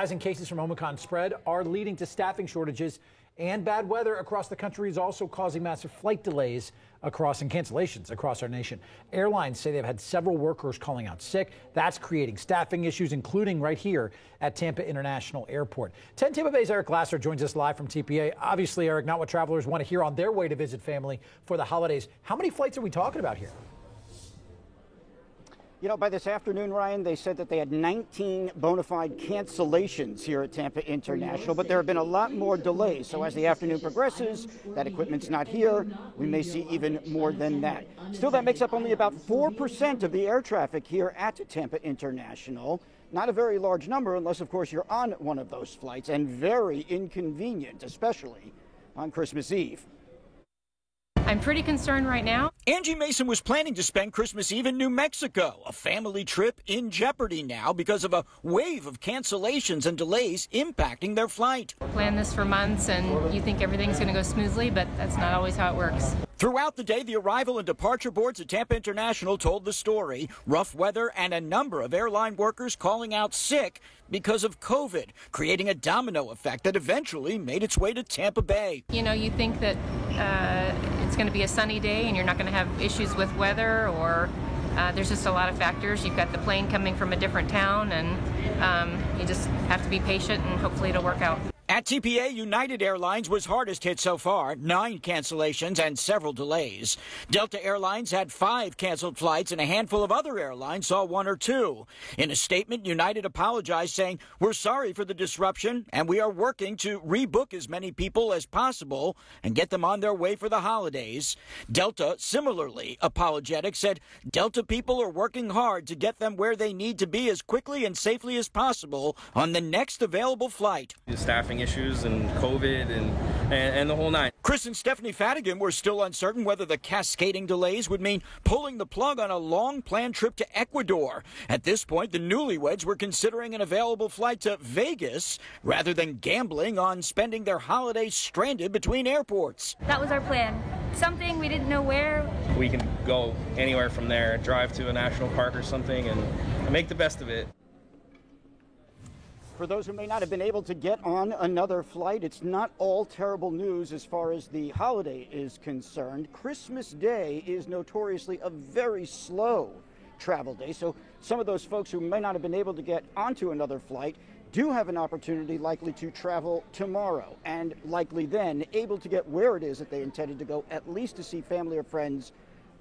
Rising cases from Omicron spread are leading to staffing shortages, and bad weather across the country is also causing massive flight delays and cancellations across our nation. Airlines say they've had several workers calling out sick. That's creating staffing issues, including right here at Tampa International Airport. 10 Tampa Bay's Eric Glasser joins us live from TPA. Obviously, Eric, not what travelers want to hear on their way to visit family for the holidays. How many flights are we talking about here? You know, by this afternoon, Ryan, they said that they had 19 bona fide cancellations here at Tampa International, but there have been a lot more delays. So as the afternoon progresses, that equipment's not here. We may see even more than that. Still, that makes up only about 4% of the air traffic here at Tampa International. Not a very large number unless, of course, you're on one of those flights, and very inconvenient, especially on Christmas Eve. I'm pretty concerned right now. Angie Mason was planning to spend Christmas Eve in New Mexico, a family trip in jeopardy now because of a wave of cancellations and delays impacting their flight. Planned this for months and you think everything's going to go smoothly, but that's not always how it works. Throughout the day, the arrival and departure boards at Tampa International told the story. Rough weather and a number of airline workers calling out sick because of COVID, creating a domino effect that eventually made its way to Tampa Bay. You know, you think that it's going to be a sunny day and you're not going to have issues with weather, or there's just a lot of factors. You've got the plane coming from a different town, and you just have to be patient and hopefully it'll work out. At TPA, United Airlines was hardest hit so far, 9 cancellations and several delays. Delta Airlines had 5 canceled flights, and a handful of other airlines saw 1 or 2. In a statement, United apologized, saying, "We're sorry for the disruption, and we are working to rebook as many people as possible and get them on their way for the holidays." Delta, similarly apologetic, said Delta people are working hard to get them where they need to be as quickly and safely as possible on the next available flight. The staffing issues and COVID and the whole nine. Chris and Stephanie Fadigan were still uncertain whether the cascading delays would mean pulling the plug on a long-planned trip to Ecuador. At this point, the newlyweds were considering an available flight to Vegas rather than gambling on spending their holidays stranded between airports. That was our plan. Something we didn't know where. We can go anywhere from there, drive to a national park or something, and make the best of it. For those who may not have been able to get on another flight, it's not all terrible news as far as the holiday is concerned. Christmas Day is notoriously a very slow travel day, so some of those folks who may not have been able to get onto another flight do have an opportunity likely to travel tomorrow, and likely then able to get where it is that they intended to go, at least to see family or friends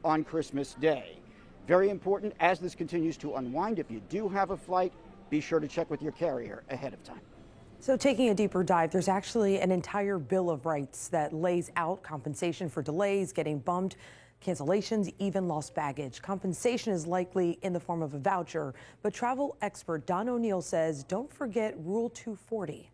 on Christmas Day. Very important as this continues to unwind. If you do have a flight, be sure to check with your carrier ahead of time. So taking a deeper dive, there's actually an entire Bill of Rights that lays out compensation for delays, getting bumped, cancellations, even lost baggage. Compensation is likely in the form of a voucher, but travel expert Don O'Neill says don't forget Rule 240.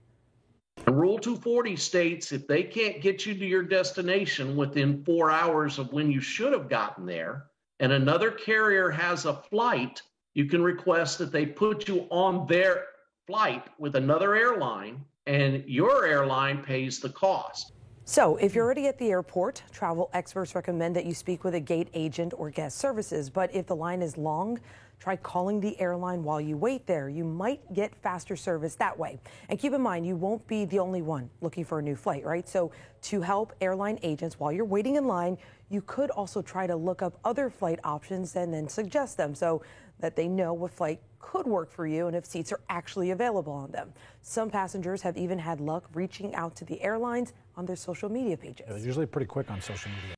Rule 240 states if they can't get you to your destination within 4 hours of when you should have gotten there, and another carrier has a flight, you can request that they put you on their flight with another airline, and your airline pays the cost. So if you're already at the airport, travel experts recommend that you speak with a gate agent or guest services. But if the line is long, try calling the airline while you wait there. You might get faster service that way. And keep in mind, you won't be the only one looking for a new flight, right? So to help airline agents while you're waiting in line, you could also try to look up other flight options and then suggest them so that they know what flight could work for you and if seats are actually available on them. Some passengers have even had luck reaching out to the airlines on their social media pages. Yeah, they're usually pretty quick on social media.